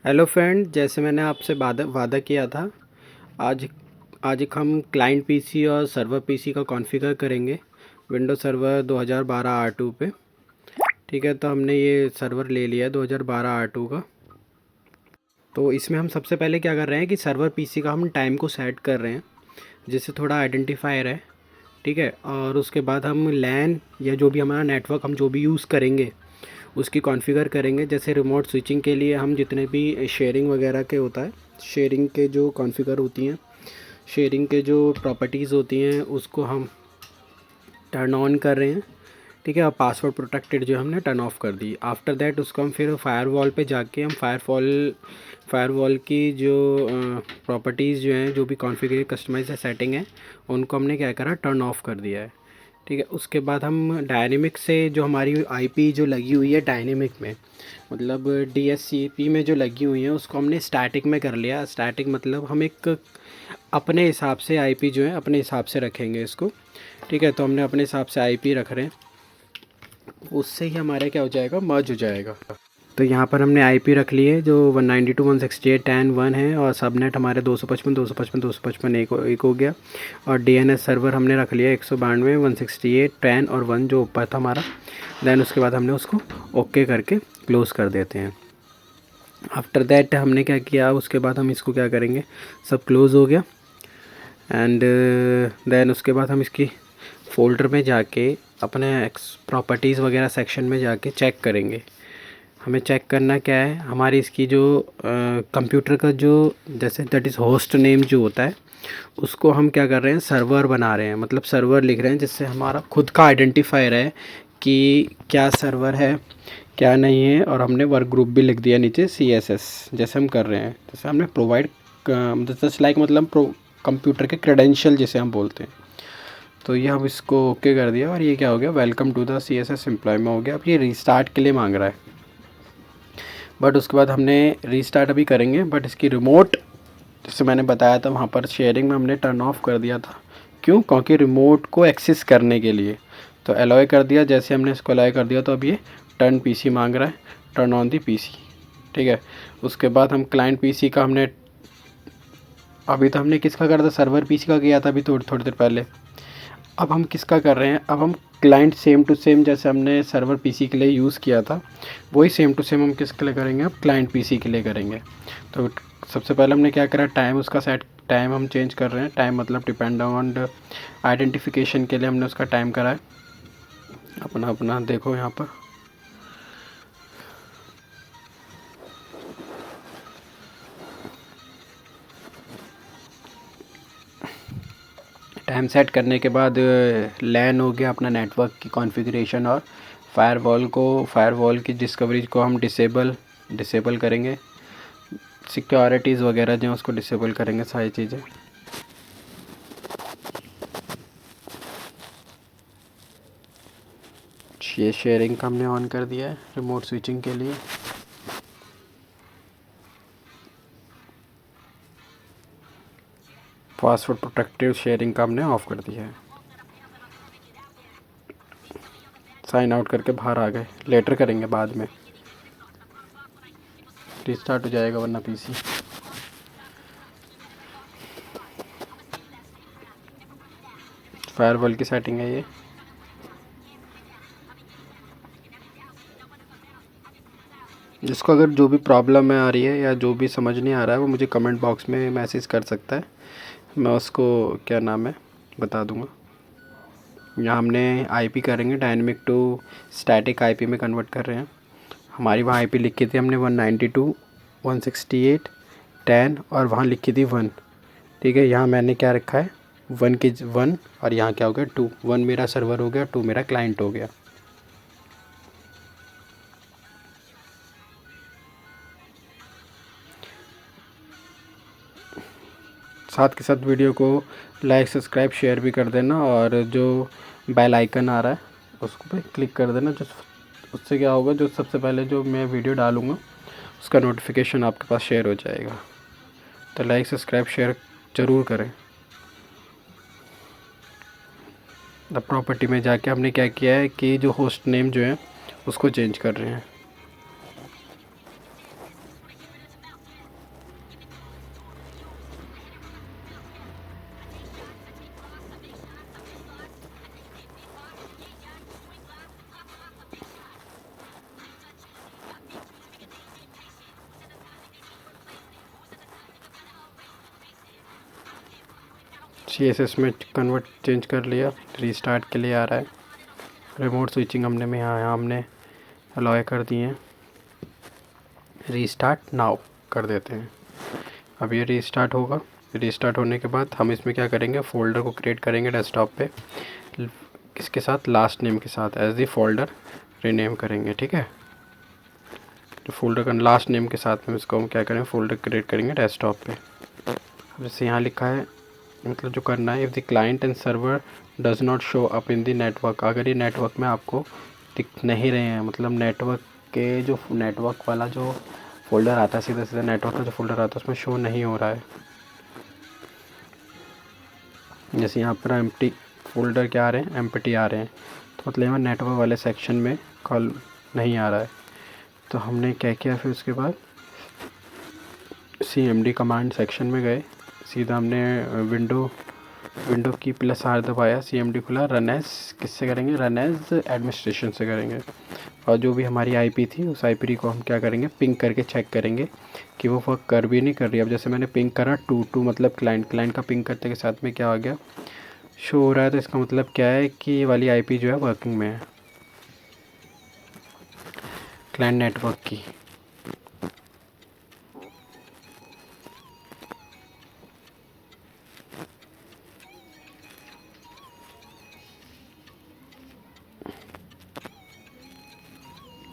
Hello friend, जैसे मैंने आपसे वादा वादा किया था। आज आज एक हम क्लाइंट पीसी और सर्वर पीसी का कॉन्फ़िगर करेंगे विंडोज सर्वर 2012 R2 पे। ठीक है, तो हमने ये सर्वर ले लिया है 2012 R2 का। तो इसमें हम सबसे पहले क्या कर रहे हैं कि सर्वर पीसी का हम टाइम को सेट कर रहे हैं, जिससे थोड़ा आइडेंटिफायर है। ठीक है, और उसके बाद हम लैन या जो भी हमारा नेटवर्क हम जो भी यूज़ करेंगे उसकी कॉन्फ़िगर करेंगे। जैसे रिमोट स्विचिंग के लिए हम जितने भी शेयरिंग वगैरह के होता है, शेयरिंग के जो कॉन्फ़िगर होती हैं, शेयरिंग के जो प्रॉपर्टीज़ होती हैं उसको हम टर्न ऑन कर रहे हैं। ठीक है, और पासवर्ड प्रोटेक्टेड जो हमने टर्न ऑफ कर दी। आफ्टर दैट उसको हम फिर फायरवॉल पे जाके हम फायरवॉल की जो प्रॉपर्टीज़ जो हैं, जो भी कॉन्फ़िगर कस्टमाइज सेटिंग है, उनको हमने क्या करा, टर्न ऑफ कर दिया है। ठीक है, उसके बाद हम डायनेमिक से जो हमारी आईपी जो लगी हुई है डायनेमिक में, मतलब डीएससीपी में जो लगी हुई है, उसको हमने स्टैटिक में कर लिया। स्टैटिक मतलब हम एक अपने हिसाब से आईपी जो है अपने हिसाब से रखेंगे इसको। ठीक है, तो हमने अपने हिसाब से आईपी रख रहे हैं, उससे ही हमारा क्या हो जाएगा, मर्ज हो जाएगा। तो यहाँ पर हमने आईपी रख ली है जो 192.168.10.1 है, और सबनेट हमारे 255 एक हो गया। और डीएनएस सर्वर हमने रख लिया 192.168.10 और 1 जो ऊपर था हमारा। देन उसके बाद हमने उसको ओके करके क्लोज़ कर देते हैं। आफ्टर दैट हमने क्या किया, उसके बाद हम इसको क्या करेंगे, सब क्लोज़ हो गया। एंड देन उसके बाद हम इसकी फ़ोल्डर में जाके अपने प्रॉपर्टीज़ वगैरह सेक्शन में जाके चेक करेंगे। हमें चेक करना क्या है, हमारी इसकी जो कंप्यूटर का जो जैसे दैट इज़ होस्ट नेम जो होता है, उसको हम क्या कर रहे हैं, सर्वर बना रहे हैं। मतलब सर्वर लिख रहे हैं जिससे हमारा खुद का आइडेंटिफायर है कि क्या सर्वर है क्या नहीं है। और हमने वर्क ग्रुप भी लिख दिया नीचे CSS, जैसे हम कर रहे हैं, जैसे हमने प्रोवाइड जस्ट लाइक मतलब कंप्यूटर के क्रेडेंशियल जैसे हम बोलते हैं। तो ये हम इसको ओके कर दिया, और ये क्या हो गया, welcome to the CSS employ में हो गया। अब ये रीस्टार्ट के लिए मांग रहा है, बट उसके बाद हमने रीस्टार्ट अभी करेंगे। बट इसकी रिमोट, जैसे मैंने बताया था, वहाँ पर शेयरिंग में हमने टर्न ऑफ कर दिया था। क्यों? क्योंकि रिमोट को एक्सेस करने के लिए। तो अलाउ कर दिया, जैसे हमने इसको अलाउ कर दिया तो अब ये टर्न पीसी मांग रहा है, टर्न ऑन दी पीसी। ठीक है, उसके बाद हम क्लाइंट पीसी का हमने, अभी तो हमने किसका करा था, सर्वर पीसी का किया था अभी थोड़ी देर पहले। अब हम किसका कर रहे हैं, अब हम क्लाइंट सेम टू सेम जैसे हमने सर्वर पीसी के लिए यूज़ किया था, वही सेम टू सेम हम किसके लिए करेंगे, अब क्लाइंट पीसी के लिए करेंगे। तो सबसे पहले हमने क्या करा, टाइम उसका सेट, टाइम हम चेंज कर रहे हैं। टाइम मतलब डिपेंड ऑन आइडेंटिफिकेशन के लिए हमने उसका टाइम करा है। अपना अपना देखो यहाँ पर टाइम सेट करने के बाद लैन हो गया अपना नेटवर्क की कॉन्फ़िगरेशन, और फायरवॉल की डिस्कवरी को हम डिसेबल करेंगे। सिक्योरिटीज़ वगैरह जो उसको डिसेबल करेंगे, सारी चीज़ें। ये शेयरिंग का हमने ऑन कर दिया है रिमोट स्विचिंग के लिए। पासवर्ड प्रोटेक्टिव शेयरिंग का हमने ऑफ कर दिया है। साइन आउट करके बाहर आ गए, लेटर करेंगे बाद में, रिस्टार्ट हो जाएगा वरना पीसी। फायरवॉल की सेटिंग है ये। जिसको अगर जो भी प्रॉब्लम है आ रही है या जो भी समझ नहीं आ रहा है, वो मुझे कमेंट बॉक्स में मैसेज कर सकता है, मैं उसको क्या नाम है बता दूंगा। यहाँ हमने आईपी करेंगे डायनेमिक टू स्टैटिक आईपी में कन्वर्ट कर रहे हैं। हमारी वहाँ आईपी लिखी थी हमने 192.168.10 और वहाँ लिखी थी 1। ठीक है, यहाँ मैंने क्या रखा है, 1 और यहाँ क्या हो गया 2। 1 मेरा सर्वर हो गया, 2 मेरा क्लाइंट हो गया। साथ के साथ वीडियो को लाइक सब्सक्राइब शेयर भी कर देना, और जो बेल आइकन आ रहा है उसको पे क्लिक कर देना। जो उससे क्या होगा, जो सबसे पहले जो मैं वीडियो डालूँगा उसका नोटिफिकेशन आपके पास शेयर हो जाएगा। तो लाइक सब्सक्राइब शेयर ज़रूर करें। द प्रॉपर्टी में जाके हमने क्या किया है कि जो होस्ट नेम जो है उसको चेंज कर रहे हैं। CSS में कन्वर्ट चेंज कर लिया, रीस्टार्ट के लिए आ रहा है। रिमोट स्विचिंग हमने में यहाँ हमने अलाउ कर दिए हैं। रीस्टार्ट नाउ कर देते हैं। अब ये रीस्टार्ट होगा। रीस्टार्ट होने के बाद हम इसमें क्या करेंगे, फ़ोल्डर को क्रिएट करेंगे डेस्कटॉप पे, किसके साथ, लास्ट नेम के साथ, एज दी फोल्डर रीनेम करेंगे। ठीक है, तो फोल्डर का लास्ट नेम के साथ में इसको हम क्या करेंगे, फ़ोल्डर क्रिएट करेंगे डेस्कटॉप पे। अब जैसे यहाँ लिखा है, मतलब जो करना है, if the client and server does not show up in the network, अगर ये नेटवर्क में आपको दिख नहीं रहे हैं, मतलब नेटवर्क के जो नेटवर्क वाला जो फोल्डर आता है, सीधा सीधा नेटवर्क का जो फोल्डर आता है उसमें शो नहीं हो रहा है। जैसे यहाँ पर एम्प्टी फोल्डर क्या आ रहे हैं, एम्प्टी आ रहे हैं, तो मतलब यहाँ नेटवर्क वाले सेक्शन में कॉल नहीं आ रहा है। तो हमने क्या किया, फिर उसके बाद CMD कमांड सेक्शन में गए, सीधा हमने विंडो की +R दबाया, CMD खुला, रन एज किससे करेंगे, रन एज एडमिनिस्ट्रेशन से करेंगे। और जो भी हमारी IP थी उस IP को हम क्या करेंगे, पिंग करके चेक करेंगे कि वो वर्क कर भी नहीं कर रही। अब जैसे मैंने पिंग करा 2 मतलब क्लाइंट का पिंग करते के साथ में क्या आ गया, शो हो रहा है। तो इसका मतलब क्या है कि ये वाली IP जो है वर्किंग में है, क्लाइंट नेटवर्क की।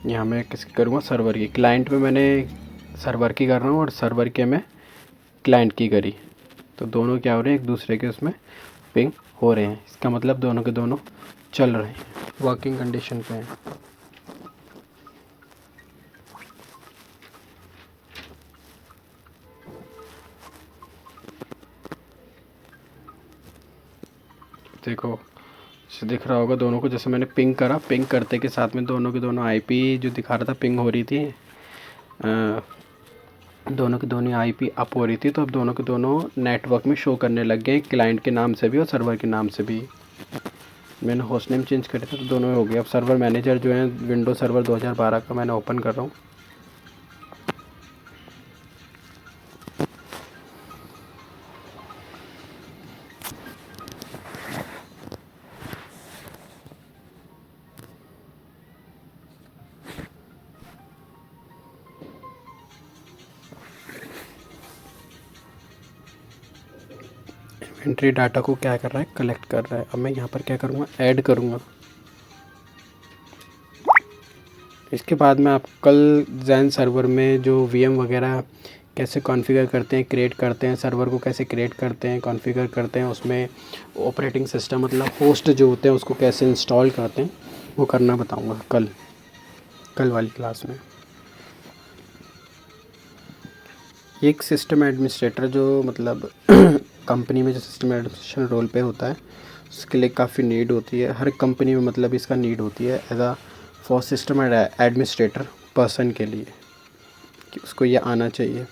यहाँ मैं किसकी करूँगा, सर्वर की। क्लाइंट में मैंने सर्वर की कर रहा हूँ और सर्वर के मैं क्लाइंट की करी, तो दोनों क्या हो रहे हैं, एक दूसरे के उसमें पिंग हो रहे हैं। इसका मतलब दोनों के दोनों चल रहे हैं, वर्किंग कंडीशन पे हैं। देखो दिख रहा होगा दोनों को, जैसे मैंने पिंग करा, पिंग करते के साथ में दोनों के दोनों IP जो दिखा रहा था पिंग हो रही थी, दोनों की दोनों IP अप हो रही थी। तो अब दोनों के दोनों नेटवर्क में शो करने लग गए, क्लाइंट के नाम से भी और सर्वर के नाम से भी। मैंने होस्ट नेम चेंज करे थे तो दोनों हो गए। अब सर्वर मैनेजर जो है विंडो सर्वर 2012 का मैंने ओपन कर रहा हूँ। इन्वेंट्री डाटा को क्या कर रहा है, कलेक्ट कर रहा है। अब मैं यहाँ पर क्या करूँगा, ऐड करूँगा। इसके बाद में आप कल जैन सर्वर में जो VM वगैरह कैसे कॉन्फ़िगर करते हैं, क्रिएट करते हैं, सर्वर को कैसे क्रिएट करते हैं, कॉन्फ़िगर करते हैं, उसमें ऑपरेटिंग सिस्टम मतलब होस्ट जो होते हैं उसको कैसे इंस्टॉल करते हैं, वो करना बताऊँगा कल वाली क्लास में। एक सिस्टम एडमिनिस्ट्रेटर जो मतलब कंपनी में जो सिस्टम एडमिनिस्ट्रेशन रोल पे होता है उसके लिए काफ़ी नीड होती है, हर कंपनी में मतलब इसका नीड होती है as a for system administrator person के लिए, कि उसको ये आना चाहिए।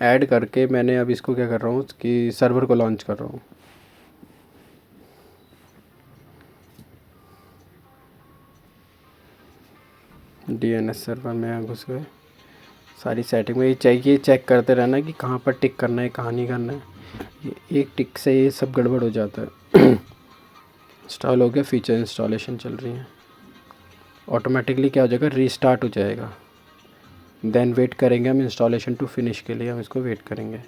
ऐड करके मैंने अब इसको क्या कर रहा हूँ कि सर्वर को लॉन्च कर रहा हूँ। DNS सर्वर में घुस गए, सारी सेटिंग में ये चाहिए चेक करते रहना कि कहाँ पर टिक करना है कहाँ नहीं करना है। एक टिक से ये सब गड़बड़ हो जाता है। इंस्टॉल हो गया, फीचर इंस्टॉलेशन चल रही है, ऑटोमेटिकली क्या हो जाएगा, रीस्टार्ट हो जाएगा। देन वेट करेंगे हम इंस्टॉलेशन टू फिनिश के लिए, हम इसको वेट करेंगे।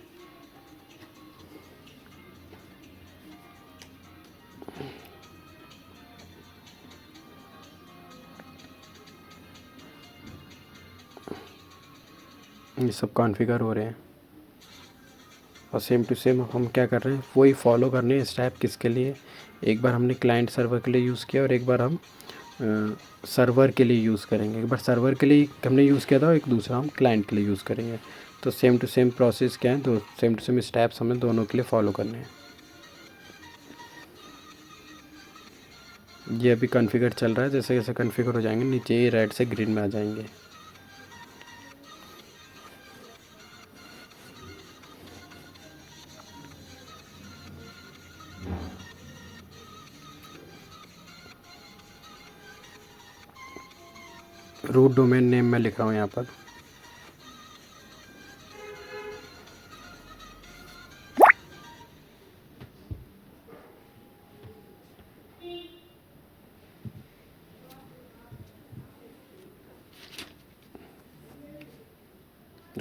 ये सब कॉन्फ़िगर हो रहे हैं और सेम टू सेम हम क्या कर रहे हैं, वही फॉलो करने हैं स्टेप। किसके लिए, एक बार हमने क्लाइंट सर्वर के लिए यूज़ किया और एक बार हम सर्वर के लिए यूज़ करेंगे। एक बार सर्वर के लिए हमने यूज़ किया था और एक दूसरा हम क्लाइंट के लिए यूज़ करेंगे। तो सेम टू सेम प्रोसेस क्या है, तो सेम टू सेम स्टेप्स हमें दोनों के लिए फॉलो करने हैं। ये अभी कॉन्फ़िगर चल रहा है, जैसे जैसे कॉन्फ़िगर हो जाएंगे नीचे ये रेड से ग्रीन में आ जाएंगे। रूट डोमेन नेम मैं लिख रहा हूँ यहाँ पर।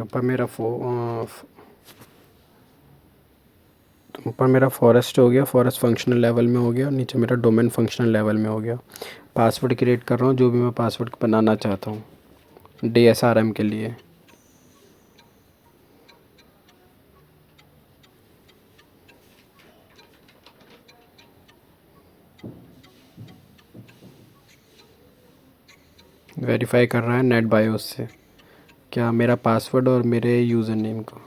ऊपर मेरा फॉरेस्ट हो गया, फॉरेस्ट फंक्शनल लेवल में हो गया, और नीचे मेरा डोमेन फंक्शनल लेवल में हो गया। पासवर्ड क्रिएट कर रहा हूँ, जो भी मैं पासवर्ड बनाना चाहता हूँ DSRM के लिए। वेरीफाई कर रहा है नेट बायोस से क्या मेरा पासवर्ड और मेरे यूज़र नेम को।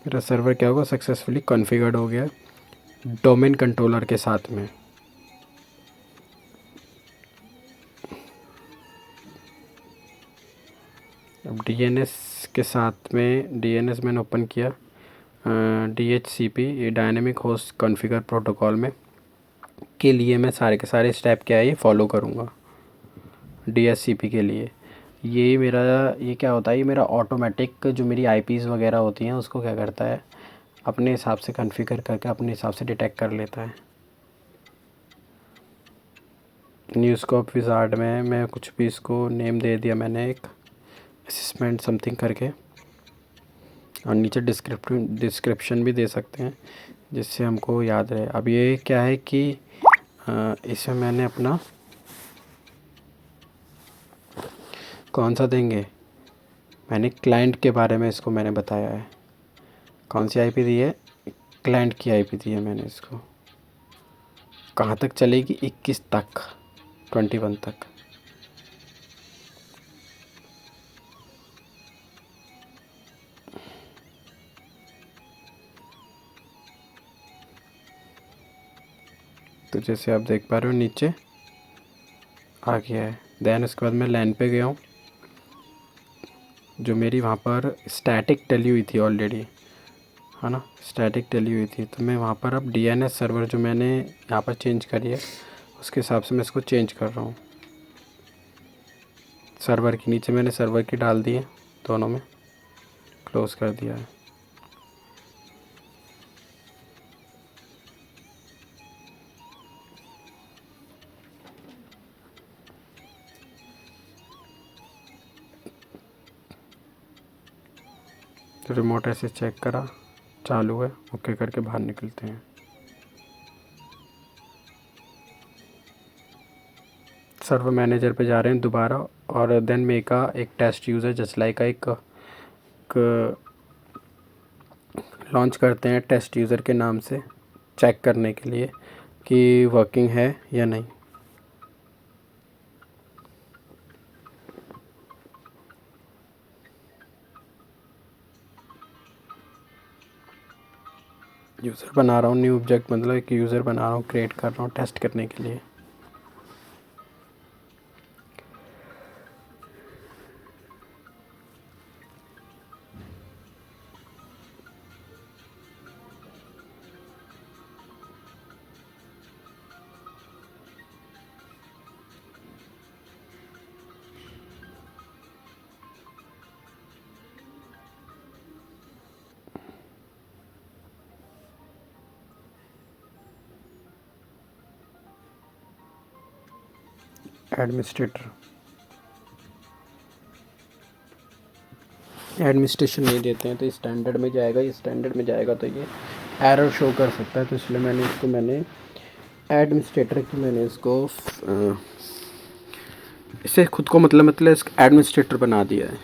मेरा सर्वर क्या होगा, सक्सेसफुली कॉन्फ़िगर्ड हो गया डोमेन कंट्रोलर के साथ में। अब DNS के साथ में DNS मैंने ओपन किया, DHCP ये डायनेमिक होस्ट कॉन्फ़िगर प्रोटोकॉल में के लिए मैं सारे के सारे स्टेप क्या है ये फॉलो करूँगा। DHCP के लिए ये मेरा, ये क्या होता है, ये मेरा ऑटोमेटिक जो मेरी IPs वगैरह होती हैं उसको क्या करता है, अपने हिसाब से कॉन्फ़िगर करके अपने हिसाब से डिटेक्ट कर लेता है। न्यूज़स्कोप विज़ार्ड में मैं कुछ भी इसको नेम दे दिया मैंने, एक असेसमेंट समथिंग करके, और नीचे डिस्क्रिप्शन भी दे सकते हैं जिससे हमको याद रहे। अब ये क्या है कि इसमें मैंने अपना कौन सा देंगे, मैंने क्लाइंट के बारे में इसको मैंने बताया है, कौन सी IP दी है, क्लाइंट की IP दी है मैंने इसको। कहाँ तक चलेगी, 21 तक, 21 तक। तो जैसे आप देख पा रहे हो नीचे आ गया है। देन उसके बाद मैं लैन पे गया हूँ, जो मेरी वहाँ पर स्टैटिक डली हुई थी ऑलरेडी, है ना, स्टैटिक डली हुई थी। तो मैं वहाँ पर अब DNS सर्वर जो मैंने यहाँ पर चेंज करी है उसके हिसाब से मैं इसको चेंज कर रहा हूँ। सर्वर के नीचे मैंने सर्वर की डाल दी है, दोनों में क्लोज़ कर दिया है। तो रिमोट ऐसे चेक करा, चालू है, ओके करके बाहर निकलते हैं। सर्वर मैनेजर पे जा रहे हैं दोबारा, और देन मेका एक टेस्ट यूज़र जस्ट लाइक का एक लॉन्च करते हैं टेस्ट यूज़र के नाम से, चेक करने के लिए कि वर्किंग है या नहीं। यूज़र बना रहा हूँ, न्यू ऑब्जेक्ट मतलब एक यूज़र बना रहा हूँ, क्रिएट कर रहा हूँ टेस्ट करने के लिए। एडमिनिस्ट्रेशन नहीं देते हैं तो स्टैंडर्ड में जाएगा, ये स्टैंडर्ड में जाएगा तो ये एरर शो कर सकता है। तो इसलिए मैंने एडमिनिस्ट्रेटर की मैंने इसको इसे खुद को मतलब एडमिनिस्ट्रेटर बना दिया है।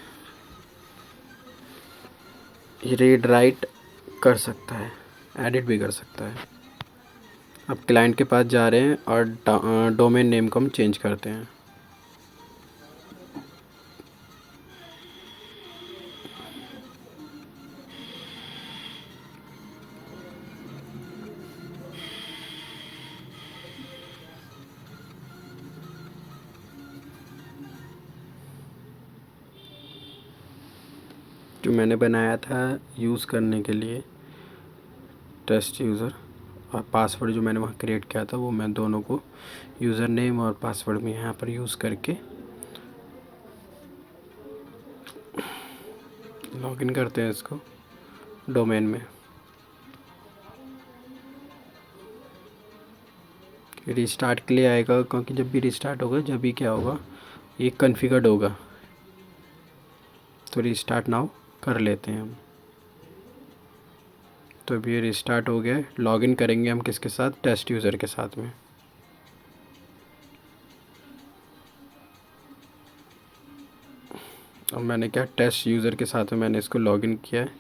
ये रीड राइट कर सकता है, एडिट भी कर सकता है। अब क्लाइंट के पास जा रहे हैं और डोमेन नेम को हम चेंज करते हैं। जो मैंने बनाया था यूज़ करने के लिए टेस्ट यूज़र, और पासवर्ड जो मैंने वहाँ क्रिएट किया था वो मैं दोनों को यूज़र नेम और पासवर्ड में यहाँ पर यूज़ करके लॉगिन करते हैं इसको डोमेन में। रिस्टार्ट के लिए आएगा, क्योंकि जब भी रिस्टार्ट होगा जब भी क्या होगा ये कॉन्फ़िगर्ड होगा। तो रिस्टार्ट नाउ कर लेते हैं हम। तो अभी ये रिस्टार्ट हो गया। लॉगिन करेंगे हम किसके साथ, टेस्ट यूज़र के साथ में। अब मैंने क्या टेस्ट यूज़र के साथ में मैंने इसको लॉगिन किया है।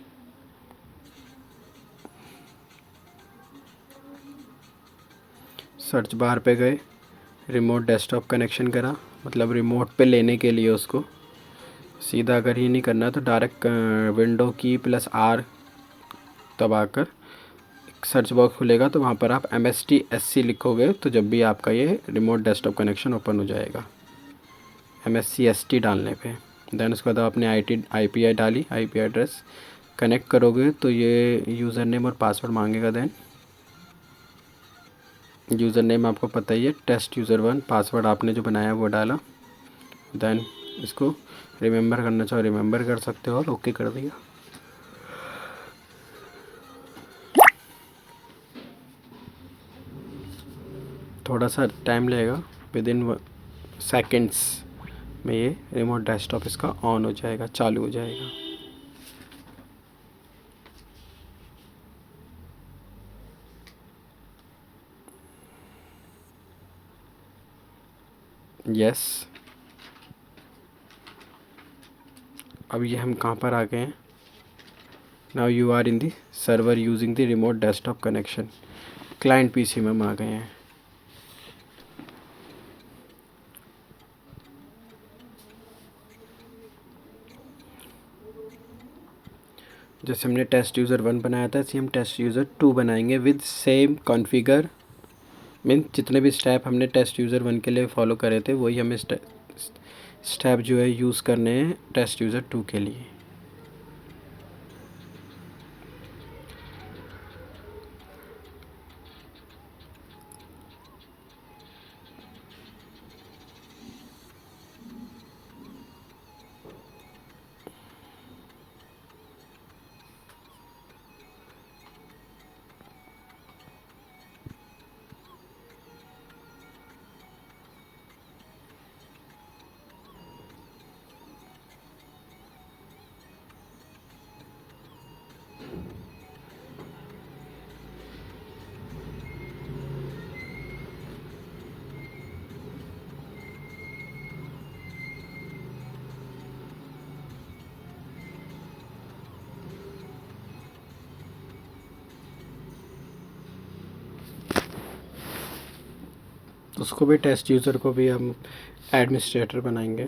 सर्च बार पे गए, रिमोट डेस्कटॉप कनेक्शन करा, मतलब रिमोट पे लेने के लिए उसको सीधा अगर ये नहीं करना तो डायरेक्ट विंडो की +R दबाकर सर्च बॉक्स खुलेगा, तो वहाँ पर आप MSTSC लिखोगे तो जब भी आपका ये रिमोट डेस्कटॉप कनेक्शन ओपन हो जाएगा MSCST डालने पे। देन उसके बाद आपने IP डाली, IP एड्रेस कनेक्ट करोगे तो ये यूज़र नेम और पासवर्ड मांगेगा। देन यूज़र नेम आपको पता ही है, टेस्ट यूज़र 1। पासवर्ड आपने जो बनाया वो डाला। देन इसको रिमेंबर करना चाहो रिमेंबर कर सकते हो और ओके कर दिया। थोड़ा सा टाइम लगेगा, विदिन सेकेंड्स में ये रिमोट डेस्कटॉप इसका ऑन हो जाएगा, चालू हो जाएगा। यस, अब ये हम कहाँ पर आ गए हैं। Now you are in the server using the remote desktop connection. Client PC में हम आ गए हैं। जैसे हमने टेस्ट यूज़र 1 बनाया था, ऐसे हम टेस्ट यूज़र 2 बनाएंगे विद सेम कॉन्फ़िगर। मीन जितने भी स्टेप हमने टेस्ट यूज़र 1 के लिए फॉलो करे थे वही हमें स्टेप जो है यूज़ करने हैं टेस्ट यूज़र 2 के लिए। तो उसको भी टेस्ट यूज़र को भी हम एडमिनिस्ट्रेटर बनाएंगे।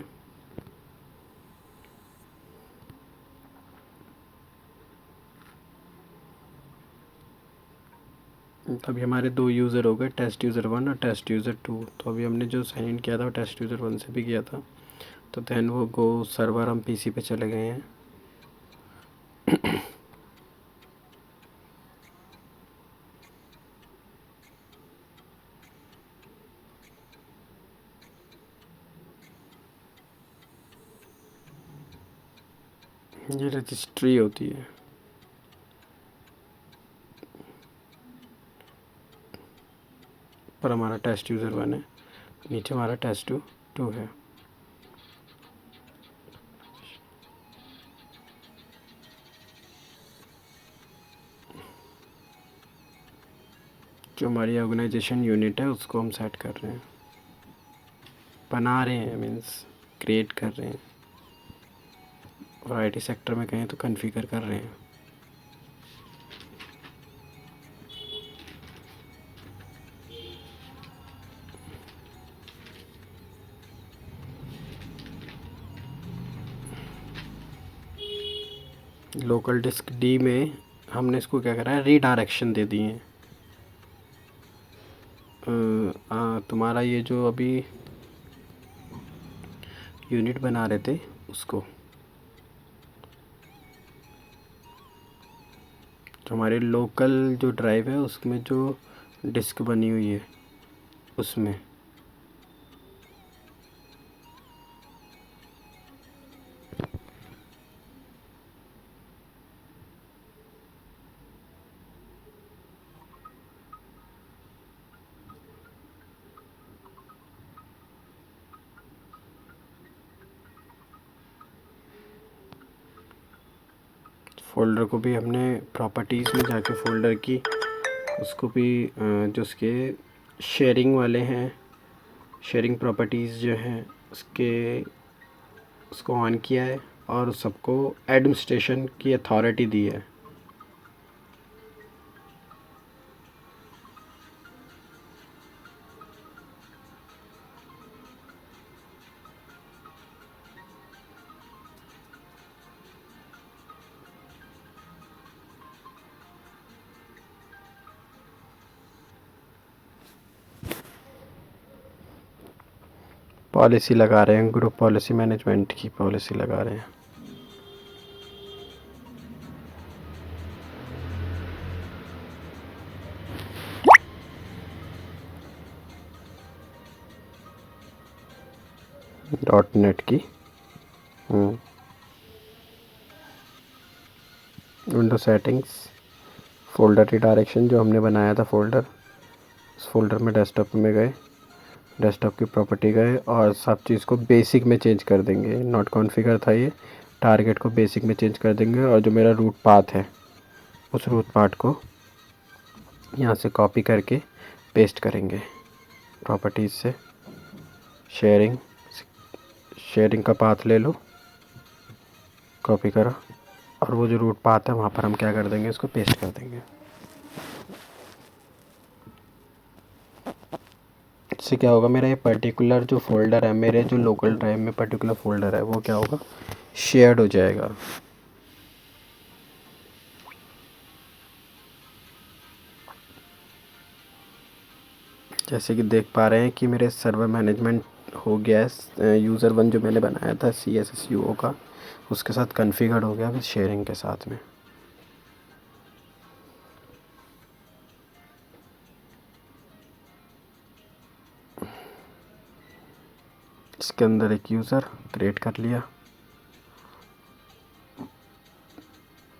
अभी हमारे 2 यूज़र हो गए, टेस्ट यूज़र 1 और टेस्ट यूज़र 2। तो अभी हमने जो साइन इन किया था वो टेस्ट यूज़र 1 से भी किया था। तो दैन वो गो सर्वर हम पीसी पे चले गए हैं। ये रजिस्ट्री होती है। पर हमारा टेस्ट यूज़र 1 है, नीचे हमारा टेस्ट 2 है। जो हमारी ऑर्गेनाइजेशन यूनिट है उसको हम सेट कर रहे हैं, बना रहे हैं, मीन्स क्रिएट कर रहे हैं। और आईटी सेक्टर में कहें तो कॉन्फ़िगर कर रहे हैं। लोकल डिस्क डी में हमने इसको क्या करा है, रीडायरेक्शन दे दिए हैं। तुम्हारा ये जो अभी यूनिट बना रहे थे उसको हमारे लोकल जो ड्राइव है उसमें जो डिस्क बनी हुई है उसमें। फ़ोल्डर को भी हमने प्रॉपर्टीज़ में जाके फ़ोल्डर की उसको भी जो उसके शेयरिंग वाले हैं, शेयरिंग प्रॉपर्टीज़ जो हैं उसको ऑन किया है और सबको एडमिनिस्ट्रेशन की अथॉरिटी दी है। पॉलिसी लगा रहे हैं, ग्रुप पॉलिसी मैनेजमेंट की पॉलिसी लगा रहे हैं। .NET की विंडो सेटिंग्स, फ़ोल्डर रिडायरेक्शन जो हमने बनाया था फ़ोल्डर, उस फोल्डर में डेस्कटॉप में गए, डेस्कटॉप की प्रॉपर्टी गए और सब चीज़ को बेसिक में चेंज कर देंगे। नॉट कॉन्फ़िगर था ये, टारगेट को बेसिक में चेंज कर देंगे और जो मेरा रूट पाथ है उस रूट पाथ को यहाँ से कॉपी करके पेस्ट करेंगे प्रॉपर्टीज़ से। शेयरिंग का पाथ ले लो, कॉपी करा और वो जो रूट पाथ है वहाँ पर हम क्या कर देंगे, इसको पेस्ट कर देंगे। इससे क्या होगा, मेरा ये पर्टिकुलर जो फ़ोल्डर है, मेरे जो लोकल ड्राइव में पर्टिकुलर फ़ोल्डर है वो क्या होगा, शेयर्ड हो जाएगा। जैसे कि देख पा रहे हैं कि मेरे सर्वर मैनेजमेंट हो गया है, यूज़र 1 जो मैंने बनाया था CSSUO का उसके साथ कॉन्फ़िगर हो गया विद शेयरिंग के साथ में। इसके अंदर एक यूज़र क्रिएट कर लिया,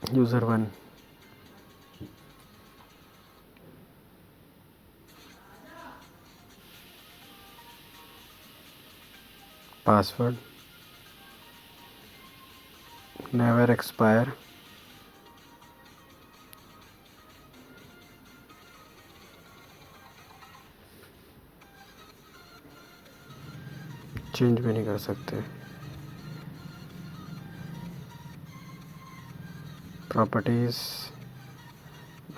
user 1। Password never expire, change भी नहीं कर सकते। प्रॉपर्टीज़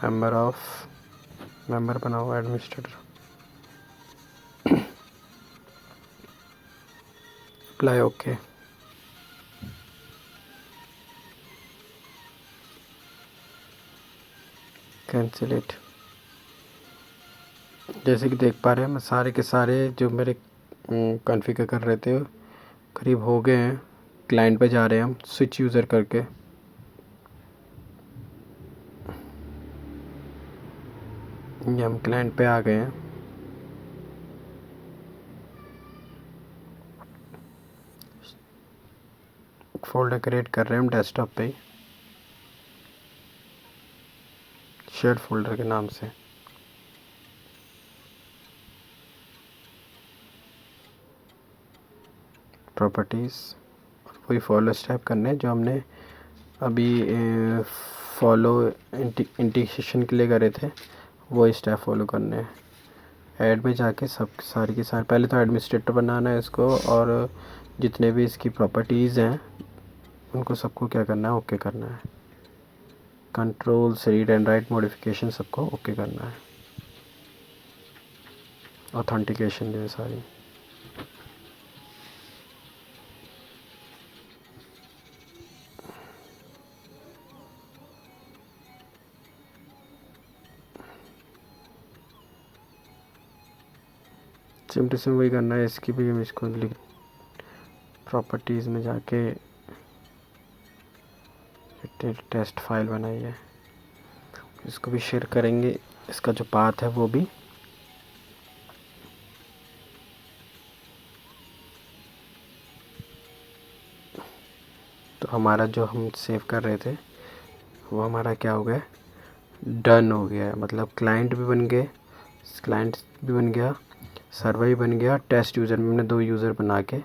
मेंबर बना हुआ administrator, apply okay. Cancel it. जैसे कि देख पा रहे हैं मैं सारे के सारे जो मेरे कॉन्फ़िगर कर रहे थे करीब हो गए हैं। क्लाइंट पे जा रहे हैं हम स्विच यूज़र करके। ये हम क्लाइंट पे आ गए हैं। फोल्डर क्रिएट कर रहे हैं हम डेस्कटॉप पे ही, शेयर फोल्डर के नाम से। प्रॉपर्टीज़ वही फॉलो स्टेप करने हैं जो हमने अभी फॉलो इंटीग्रेशन के लिए करे थे, वो स्टेप फॉलो करने हैं। ऐड में जाके सब सारी की सारी, पहले तो एडमिनिस्ट्रेटर बनाना है इसको और जितने भी इसकी प्रॉपर्टीज़ हैं उनको सबको क्या करना है, ओके करना है। Controls, read and right modification सबको ओके करना है। ऑथेंटिकेशन जो है सारी। सिम्पली से वही करना है, इसकी भी हम इसको प्रॉपर्टीज़ में जाके टेस्ट फाइल बनाई है। इसको भी शेयर करेंगे, इसका जो पाथ है वो भी। तो हमारा जो हम सेव कर रहे थे वो हमारा क्या हो गया, डन हो गया है। मतलब क्लाइंट भी बन गए, क्लाइंट भी बन गया, सर्वर भी बन गया, टेस्ट यूज़र में हमने 2 यूज़र बना के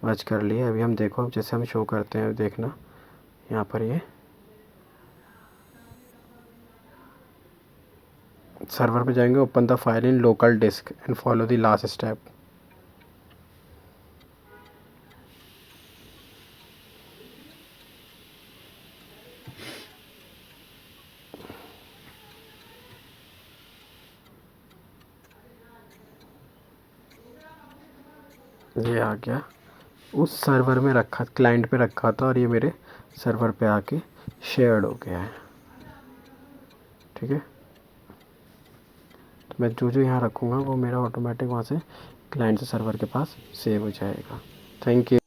मर्ज कर लिए। अभी हम देखो, जैसे हम शो करते हैं, देखना यहाँ पर ये सर्वर पे जाएंगे, open the file in local disk and follow the last step. ये आ गया, उस सर्वर में रखा, क्लाइंट पे रखा था और ये मेरे सर्वर पे आके शेयर्ड हो गया है। ठीक है, तो मैं जो जो यहाँ रखूँगा वो मेरा ऑटोमेटिक वहाँ से क्लाइंट से सर्वर के पास सेव हो जाएगा। Thank you.